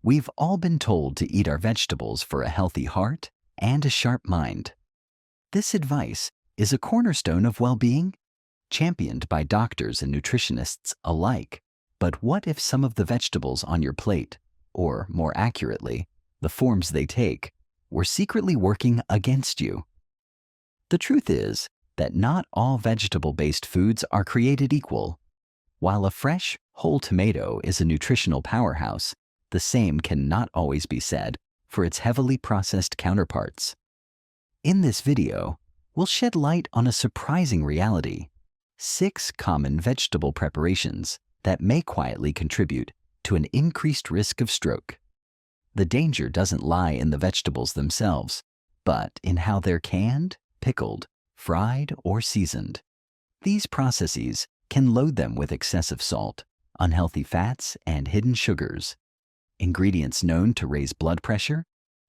We've all been told to eat our vegetables for a healthy heart and a sharp mind. This advice is a cornerstone of well-being, championed by doctors and nutritionists alike. But what if some of the vegetables on your plate, or more accurately, the forms they take, were secretly working against you? The truth is that not all vegetable-based foods are created equal. While a fresh, whole tomato is a nutritional powerhouse, the same cannot always be said for its heavily processed counterparts. In this video, we'll shed light on a surprising reality: 6 common vegetable preparations that may quietly contribute to an increased risk of stroke. The danger doesn't lie in the vegetables themselves, but in how they're canned, pickled, fried, or seasoned. These processes can load them with excessive salt, unhealthy fats, and hidden sugars, ingredients known to raise blood pressure,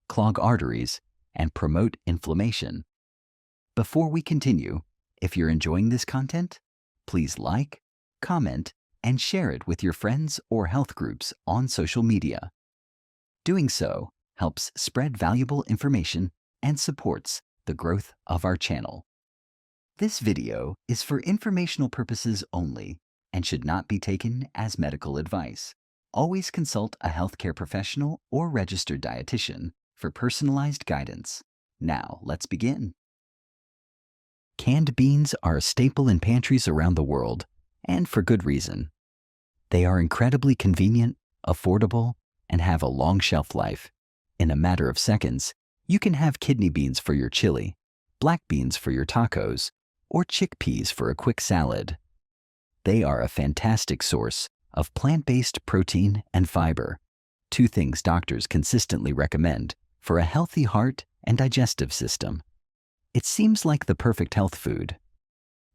clog arteries, and promote inflammation. Before we continue, if you're enjoying this content, please like, comment, and share it with your friends or health groups on social media. Doing so helps spread valuable information and supports the growth of our channel. This video is for informational purposes only and should not be taken as medical advice. Always consult a healthcare professional or registered dietitian for personalized guidance. Now, let's begin. Canned beans are a staple in pantries around the world, and for good reason. They are incredibly convenient, affordable, and have a long shelf life. In a matter of seconds, you can have kidney beans for your chili, black beans for your tacos, or chickpeas for a quick salad. They are a fantastic source of plant-based protein and fiber, 2 things doctors consistently recommend for a healthy heart and digestive system. It seems like the perfect health food.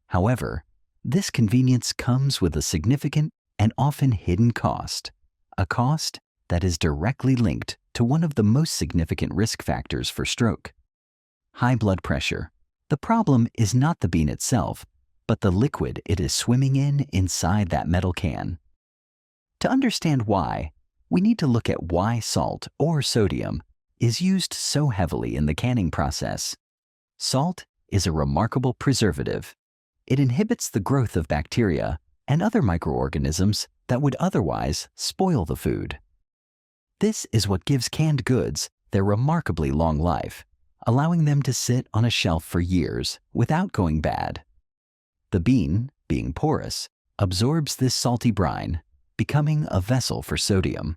However, this convenience comes with a significant and often hidden cost, a cost that is directly linked to one of the most significant risk factors for stroke: high blood pressure. The problem is not the bean itself, but the liquid it is swimming in inside that metal can. To understand why, we need to look at why salt, or sodium, is used so heavily in the canning process. Salt is a remarkable preservative. It inhibits the growth of bacteria and other microorganisms that would otherwise spoil the food. This is what gives canned goods their remarkably long life, allowing them to sit on a shelf for years without going bad. The bean, being porous, absorbs this salty brine, becoming a vessel for sodium.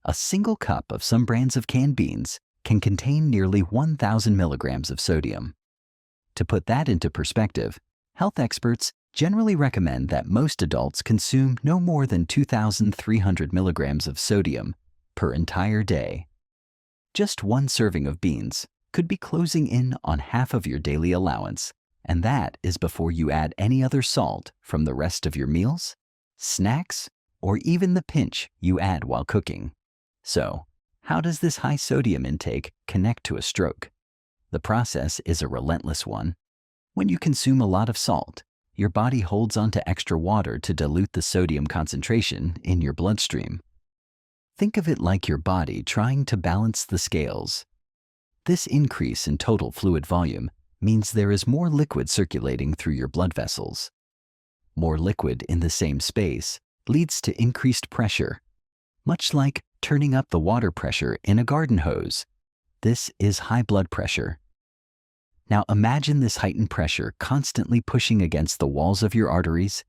A single cup of some brands of canned beans can contain nearly 1,000 milligrams of sodium. To put that into perspective, health experts generally recommend that most adults consume no more than 2,300 milligrams of sodium per entire day. Just one serving of beans could be closing in on half of your daily allowance, and that is before you add any other salt from the rest of your meals, snacks, or even the pinch you add while cooking. So, how does this high sodium intake connect to a stroke? The process is a relentless one. When you consume a lot of salt, your body holds onto extra water to dilute the sodium concentration in your bloodstream. Think of it like your body trying to balance the scales. This increase in total fluid volume means there is more liquid circulating through your blood vessels. More liquid in the same space leads to increased pressure, much like turning up the water pressure in a garden hose. This is high blood pressure. Now imagine this heightened pressure constantly pushing against the walls of your arteries,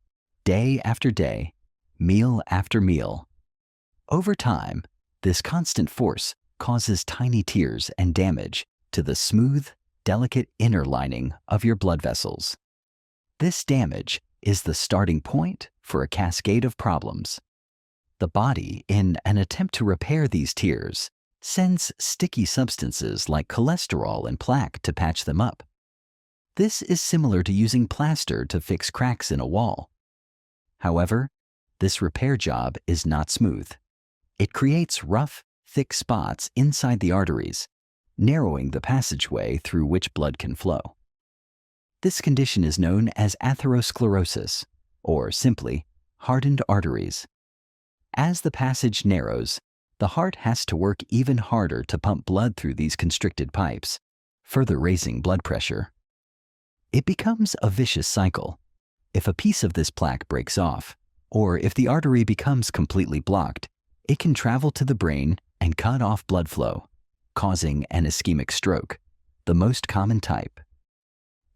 day after day, meal after meal. Over time, this constant force causes tiny tears and damage to the smooth, delicate inner lining of your blood vessels. This damage is the starting point for a cascade of problems. The body, in an attempt to repair these tears, sends sticky substances like cholesterol and plaque to patch them up. This is similar to using plaster to fix cracks in a wall. However, this repair job is not smooth. It creates rough, thick spots inside the arteries, narrowing the passageway through which blood can flow. This condition is known as atherosclerosis, or simply hardened arteries. As the passage narrows, The heart has to work even harder to pump blood through these constricted pipes, further raising blood pressure. It becomes a vicious cycle. If a piece of this plaque breaks off, or if the artery becomes completely blocked, it can travel to the brain and cut off blood flow, causing an ischemic stroke, the most common type.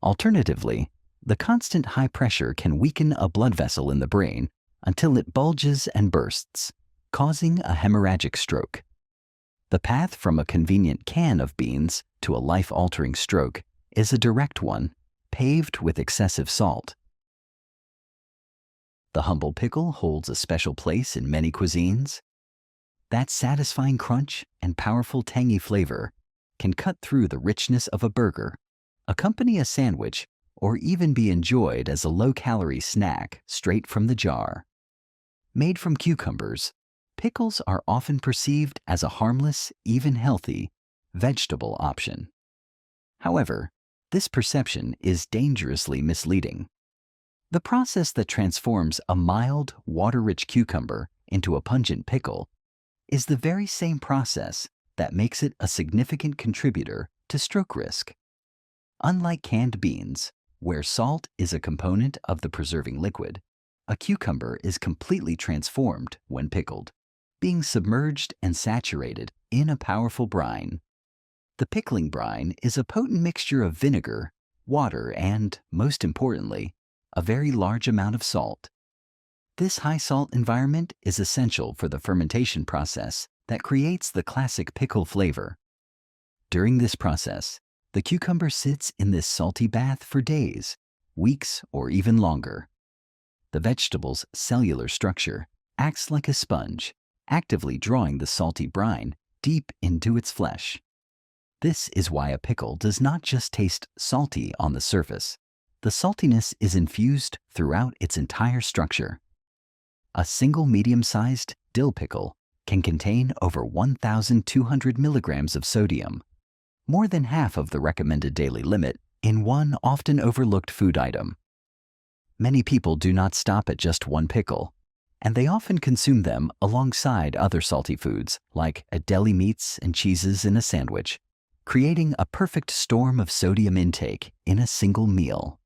Alternatively, the constant high pressure can weaken a blood vessel in the brain until it bulges and bursts, causing a hemorrhagic stroke. The path from a convenient can of beans to a life-altering stroke is a direct one, paved with excessive salt. The humble pickle holds a special place in many cuisines. That satisfying crunch and powerful tangy flavor can cut through the richness of a burger, accompany a sandwich, or even be enjoyed as a low-calorie snack straight from the jar. Made from cucumbers, pickles are often perceived as a harmless, even healthy, vegetable option. However, this perception is dangerously misleading. The process that transforms a mild, water-rich cucumber into a pungent pickle is the very same process that makes it a significant contributor to stroke risk. Unlike canned beans, where salt is a component of the preserving liquid, a cucumber is completely transformed when pickled, being submerged and saturated in a powerful brine. The pickling brine is a potent mixture of vinegar, water, and, most importantly, a very large amount of salt. This high-salt environment is essential for the fermentation process that creates the classic pickle flavor. During this process, the cucumber sits in this salty bath for days, weeks, or even longer. The vegetable's cellular structure acts like a sponge, actively drawing the salty brine deep into its flesh. This is why a pickle does not just taste salty on the surface. The saltiness is infused throughout its entire structure. A single medium-sized dill pickle can contain over 1,200 milligrams of sodium, more than half of the recommended daily limit in one often overlooked food item. Many people do not stop at just one pickle, and they often consume them alongside other salty foods like deli meats and cheeses in a sandwich, creating a perfect storm of sodium intake in a single meal.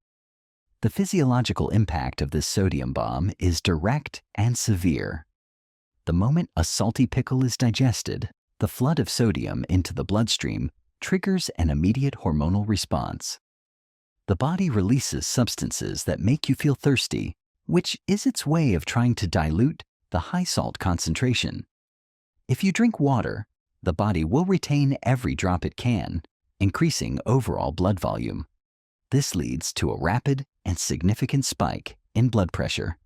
The physiological impact of this sodium bomb is direct and severe. The moment a salty pickle is digested, the flood of sodium into the bloodstream triggers an immediate hormonal response. The body releases substances that make you feel thirsty, which is its way of trying to dilute the high salt concentration. If you drink water, the body will retain every drop it can, increasing overall blood volume. This leads to a rapid and significant spike in blood pressure.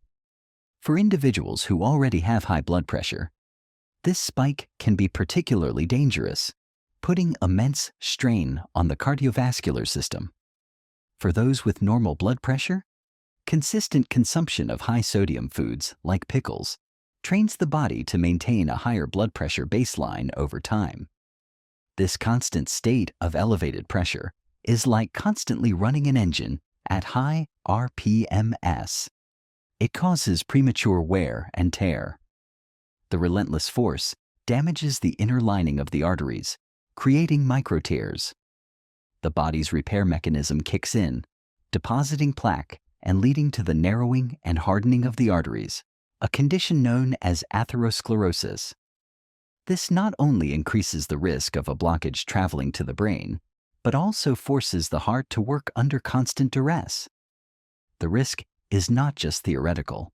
For individuals who already have high blood pressure, this spike can be particularly dangerous, putting immense strain on the cardiovascular system. For those with normal blood pressure, consistent consumption of high-sodium foods like pickles trains the body to maintain a higher blood pressure baseline over time. This constant state of elevated pressure is like constantly running an engine at high RPMs. It causes premature wear and tear. The relentless force damages the inner lining of the arteries, creating microtears. The body's repair mechanism kicks in, depositing plaque and leading to the narrowing and hardening of the arteries, a condition known as atherosclerosis. This not only increases the risk of a blockage traveling to the brain, but also forces the heart to work under constant duress. The risk is not just theoretical.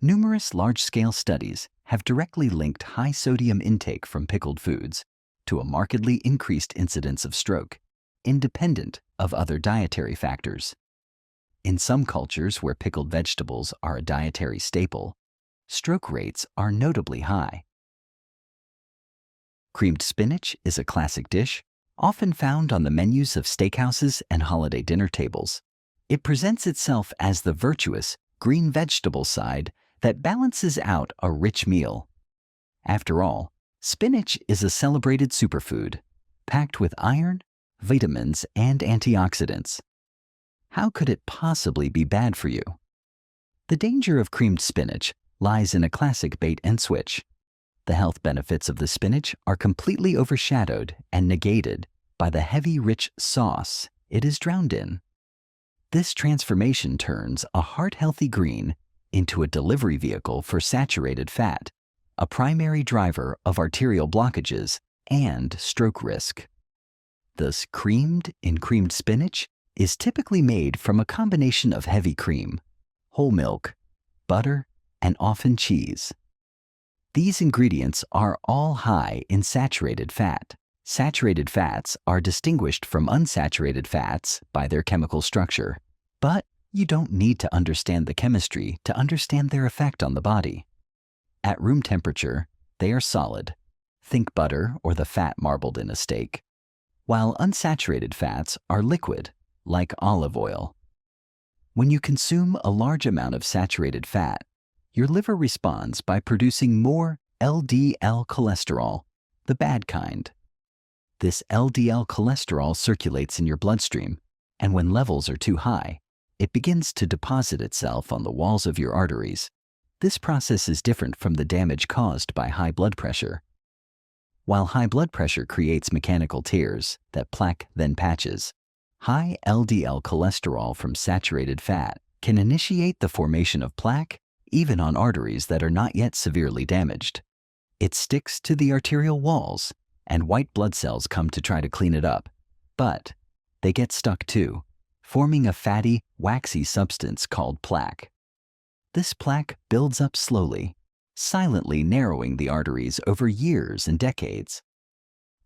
Numerous large-scale studies have directly linked high sodium intake from pickled foods to a markedly increased incidence of stroke, independent of other dietary factors. In some cultures where pickled vegetables are a dietary staple, stroke rates are notably high. Creamed spinach is a classic dish, often found on the menus of steakhouses and holiday dinner tables. It presents itself as the virtuous, green vegetable side that balances out a rich meal. After all, spinach is a celebrated superfood, packed with iron, vitamins, and antioxidants. How could it possibly be bad for you? The danger of creamed spinach lies in a classic bait and switch. The health benefits of the spinach are completely overshadowed and negated by the heavy, rich sauce it is drowned in. This transformation turns a heart-healthy green into a delivery vehicle for saturated fat, a primary driver of arterial blockages and stroke risk. Thus, creamed spinach is typically made from a combination of heavy cream, whole milk, butter, and often cheese. These ingredients are all high in saturated fat. Saturated fats are distinguished from unsaturated fats by their chemical structure, but you don't need to understand the chemistry to understand their effect on the body. At room temperature, they are solid. Think butter or the fat marbled in a steak. While unsaturated fats are liquid, like olive oil. When you consume a large amount of saturated fat, your liver responds by producing more LDL cholesterol, the bad kind. This LDL cholesterol circulates in your bloodstream, and when levels are too high, it begins to deposit itself on the walls of your arteries. This process is different from the damage caused by high blood pressure. While high blood pressure creates mechanical tears that plaque then patches, high LDL cholesterol from saturated fat can initiate the formation of plaque even on arteries that are not yet severely damaged. It sticks to the arterial walls, and white blood cells come to try to clean it up, but they get stuck too, forming a fatty, waxy substance called plaque. This plaque builds up slowly, silently narrowing the arteries over years and decades.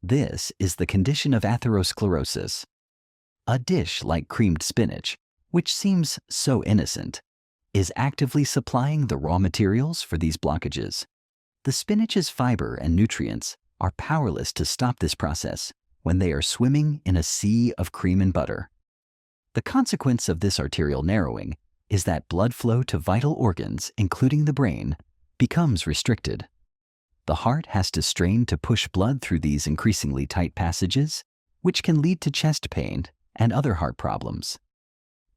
This is the condition of atherosclerosis. A dish like creamed spinach, which seems so innocent, is actively supplying the raw materials for these blockages. The spinach's fiber and nutrients are powerless to stop this process when they are swimming in a sea of cream and butter. The consequence of this arterial narrowing is that blood flow to vital organs, including the brain, becomes restricted. The heart has to strain to push blood through these increasingly tight passages, which can lead to chest pain and other heart problems.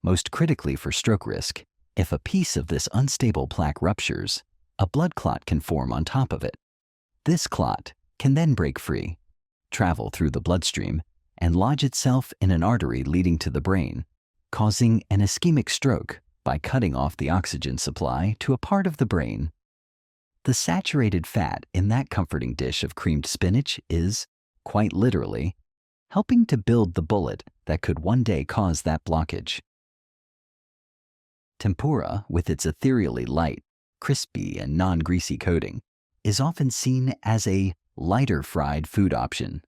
Most critically for stroke risk, if a piece of this unstable plaque ruptures, a blood clot can form on top of it. This clot can then break free, travel through the bloodstream, and lodge itself in an artery leading to the brain, causing an ischemic stroke by cutting off the oxygen supply to a part of the brain. The saturated fat in that comforting dish of creamed spinach is, quite literally, helping to build the bullet that could one day cause that blockage. Tempura, with its ethereally light, crispy, and non-greasy coating, is often seen as a lighter fried food option.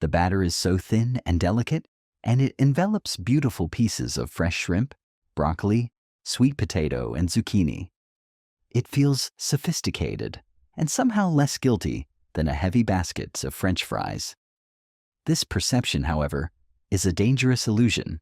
The batter is so thin and delicate, and it envelops beautiful pieces of fresh shrimp, broccoli, sweet potato, and zucchini. It feels sophisticated and somehow less guilty than a heavy basket of French fries. This perception, however, is a dangerous illusion.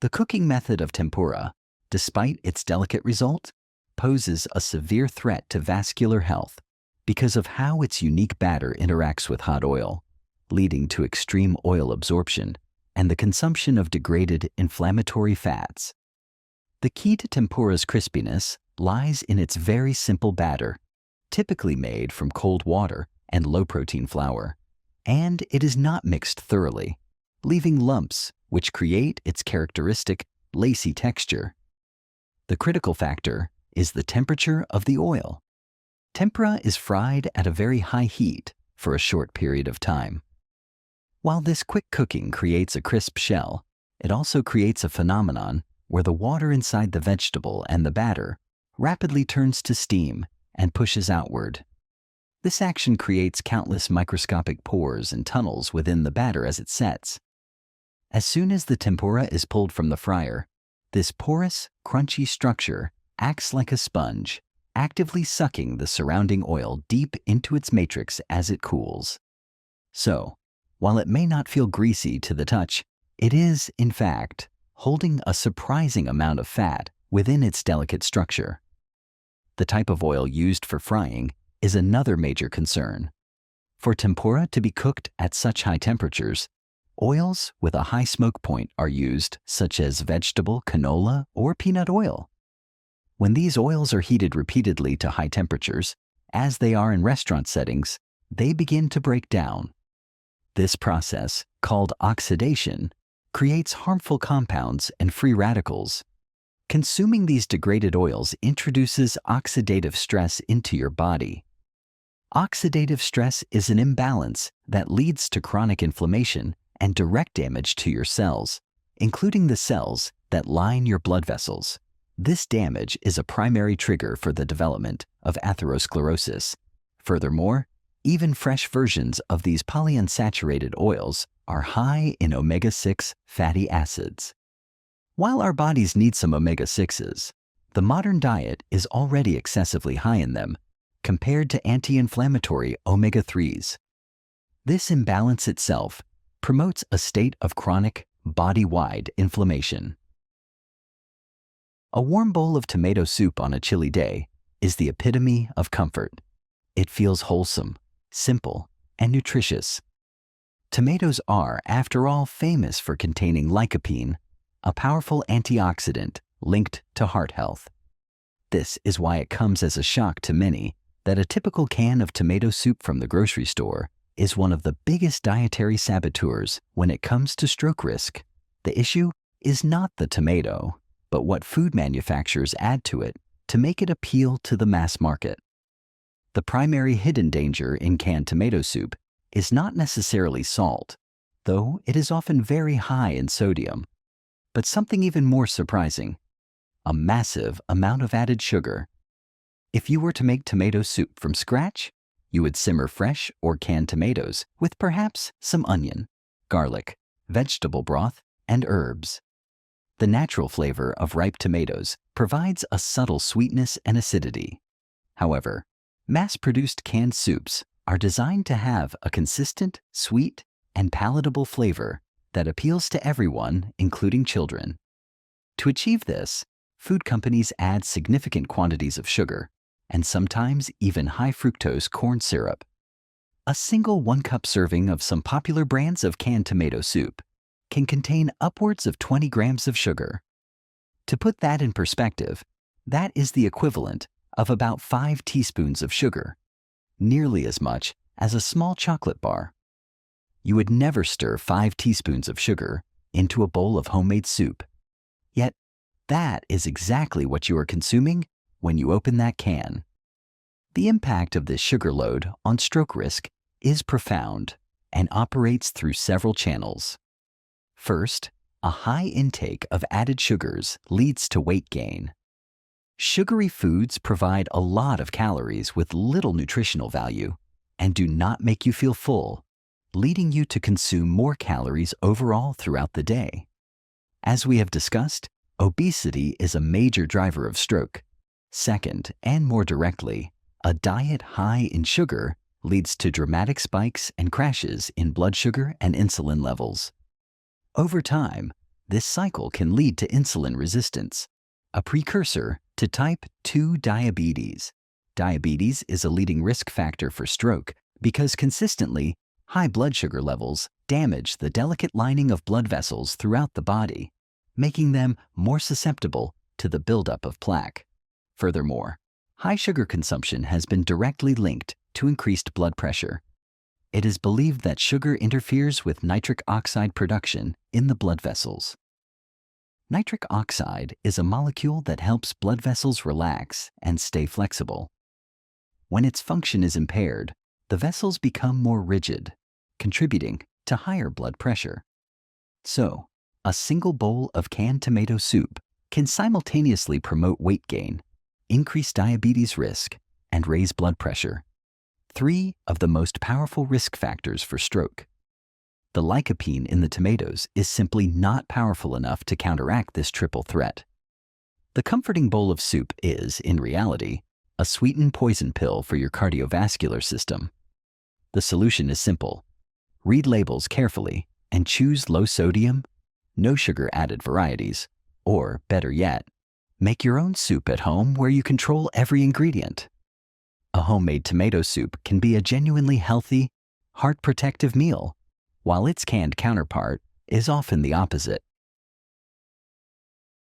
The cooking method of tempura, despite its delicate result, poses a severe threat to vascular health because of how its unique batter interacts with hot oil, leading to extreme oil absorption and the consumption of degraded inflammatory fats. The key to tempura's crispiness lies in its very simple batter, typically made from cold water and low-protein flour, and it is not mixed thoroughly, leaving lumps which create its characteristic lacy texture. The critical factor is the temperature of the oil. Tempura is fried at a very high heat for a short period of time. While this quick cooking creates a crisp shell, it also creates a phenomenon where the water inside the vegetable and the batter rapidly turns to steam and pushes outward. This action creates countless microscopic pores and tunnels within the batter as it sets. As soon as the tempura is pulled from the fryer, this porous, crunchy structure acts like a sponge, actively sucking the surrounding oil deep into its matrix as it cools. So, while it may not feel greasy to the touch, it is, in fact, holding a surprising amount of fat within its delicate structure. The type of oil used for frying is another major concern. For tempura to be cooked at such high temperatures, oils with a high smoke point are used, such as vegetable, canola, or peanut oil. When these oils are heated repeatedly to high temperatures as they are in restaurant settings, they begin to break down. This process, called oxidation, creates harmful compounds and free radicals. Consuming these degraded oils introduces oxidative stress into your body. Oxidative stress is an imbalance that leads to chronic inflammation and direct damage to your cells, including the cells that line your blood vessels. This damage is a primary trigger for the development of atherosclerosis. Furthermore, even fresh versions of these polyunsaturated oils are high in omega-6 fatty acids. While our bodies need some omega-6s, the modern diet is already excessively high in them compared to anti-inflammatory omega-3s. This imbalance itself promotes a state of chronic, body-wide inflammation. A warm bowl of tomato soup on a chilly day is the epitome of comfort. It feels wholesome, simple, and nutritious. Tomatoes are, after all, famous for containing lycopene, a powerful antioxidant linked to heart health. This is why it comes as a shock to many that a typical can of tomato soup from the grocery store is one of the biggest dietary saboteurs when it comes to stroke risk. The issue is not the tomato, but what food manufacturers add to it to make it appeal to the mass market. The primary hidden danger in canned tomato soup is not necessarily salt, though it is often very high in sodium, but something even more surprising: a massive amount of added sugar. If you were to make tomato soup from scratch, you would simmer fresh or canned tomatoes with perhaps some onion, garlic, vegetable broth, and herbs. The natural flavor of ripe tomatoes provides a subtle sweetness and acidity. However, mass-produced canned soups are designed to have a consistent, sweet, and palatable flavor that appeals to everyone, including children. To achieve this, food companies add significant quantities of sugar and sometimes even high-fructose corn syrup. A single 1-cup serving of some popular brands of canned tomato soup can contain upwards of 20 grams of sugar. To put that in perspective, that is the equivalent of about 5 teaspoons of sugar, nearly as much as a small chocolate bar. You would never stir 5 teaspoons of sugar into a bowl of homemade soup. Yet, that is exactly what you are consuming when you open that can. The impact of this sugar load on stroke risk is profound and operates through several channels. First, a high intake of added sugars leads to weight gain. Sugary foods provide a lot of calories with little nutritional value and do not make you feel full, leading you to consume more calories overall throughout the day. As we have discussed, obesity is a major driver of stroke. Second, and more directly, a diet high in sugar leads to dramatic spikes and crashes in blood sugar and insulin levels. Over time, this cycle can lead to insulin resistance, a precursor to type 2 diabetes. Diabetes is a leading risk factor for stroke because consistently high blood sugar levels damage the delicate lining of blood vessels throughout the body, making them more susceptible to the buildup of plaque. Furthermore, high sugar consumption has been directly linked to increased blood pressure. It is believed that sugar interferes with nitric oxide production in the blood vessels. Nitric oxide is a molecule that helps blood vessels relax and stay flexible. When its function is impaired, the vessels become more rigid, contributing to higher blood pressure. So, a single bowl of canned tomato soup can simultaneously promote weight gain, increase diabetes risk, and raise blood pressure. 3 of the most powerful risk factors for stroke. The lycopene in the tomatoes is simply not powerful enough to counteract this triple threat. The comforting bowl of soup is, in reality, a sweetened poison pill for your cardiovascular system. The solution is simple. Read labels carefully and choose low sodium, no sugar added varieties, or better yet, make your own soup at home where you control every ingredient. A homemade tomato soup can be a genuinely healthy, heart-protective meal, while its canned counterpart is often the opposite.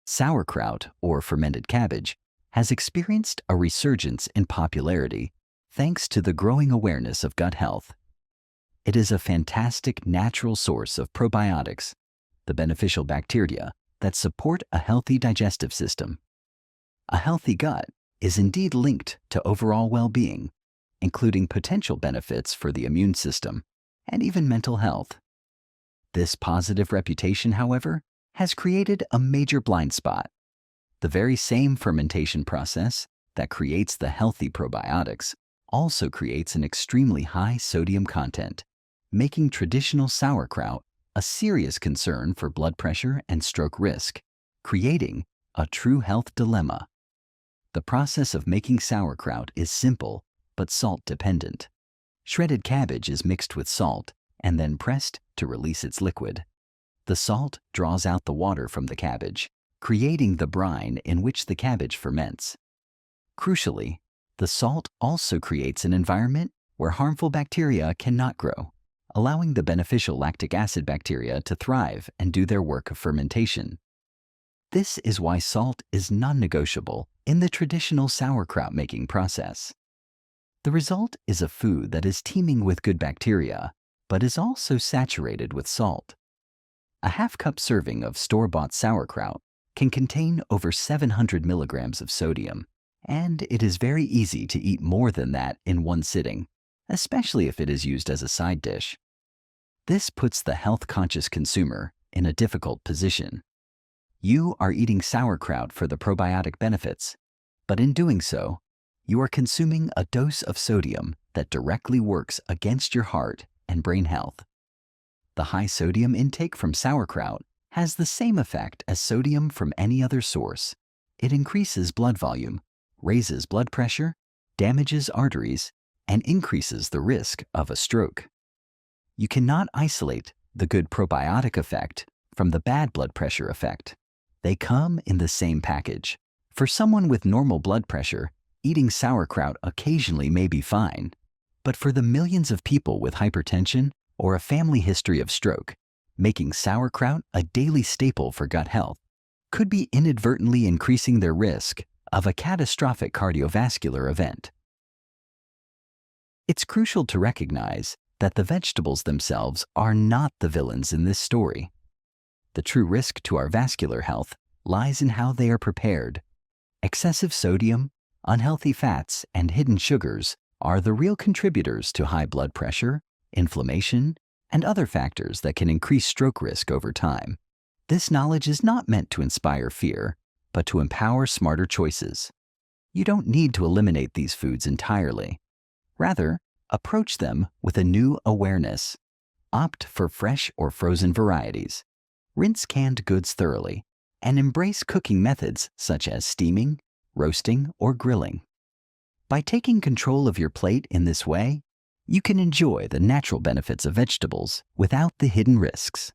Sauerkraut, or fermented cabbage, has experienced a resurgence in popularity thanks to the growing awareness of gut health. It is a fantastic natural source of probiotics, the beneficial bacteria that support a healthy digestive system. A healthy gut is indeed linked to overall well-being, including potential benefits for the immune system and even mental health. This positive reputation, however, has created a major blind spot. The very same fermentation process that creates the healthy probiotics also creates an extremely high sodium content, making traditional sauerkraut a serious concern for blood pressure and stroke risk, creating a true health dilemma. The process of making sauerkraut is simple but salt-dependent. Shredded cabbage is mixed with salt and then pressed to release its liquid. The salt draws out the water from the cabbage, creating the brine in which the cabbage ferments. Crucially, the salt also creates an environment where harmful bacteria cannot grow, allowing the beneficial lactic acid bacteria to thrive and do their work of fermentation. This is why salt is non-negotiable in the traditional sauerkraut making process. The result is a food that is teeming with good bacteria, but is also saturated with salt. A half-cup serving of store-bought sauerkraut can contain over 700 milligrams of sodium, and it is very easy to eat more than that in one sitting, especially if it is used as a side dish. This puts the health-conscious consumer in a difficult position. You are eating sauerkraut for the probiotic benefits, but in doing so, you are consuming a dose of sodium that directly works against your heart and brain health. The high sodium intake from sauerkraut has the same effect as sodium from any other source. It increases blood volume, raises blood pressure, damages arteries, and increases the risk of a stroke. You cannot isolate the good probiotic effect from the bad blood pressure effect. They come in the same package. For someone with normal blood pressure, eating sauerkraut occasionally may be fine, but for the millions of people with hypertension or a family history of stroke, making sauerkraut a daily staple for gut health could be inadvertently increasing their risk of a catastrophic cardiovascular event. It's crucial to recognize that the vegetables themselves are not the villains in this story. The true risk to our vascular health lies in how they are prepared. Excessive sodium, unhealthy fats, and hidden sugars are the real contributors to high blood pressure, inflammation, and other factors that can increase stroke risk over time. This knowledge is not meant to inspire fear, but to empower smarter choices. You don't need to eliminate these foods entirely. Rather, approach them with a new awareness. Opt for fresh or frozen varieties. Rinse canned goods thoroughly, and embrace cooking methods such as steaming, roasting, or grilling. By taking control of your plate in this way, you can enjoy the natural benefits of vegetables without the hidden risks.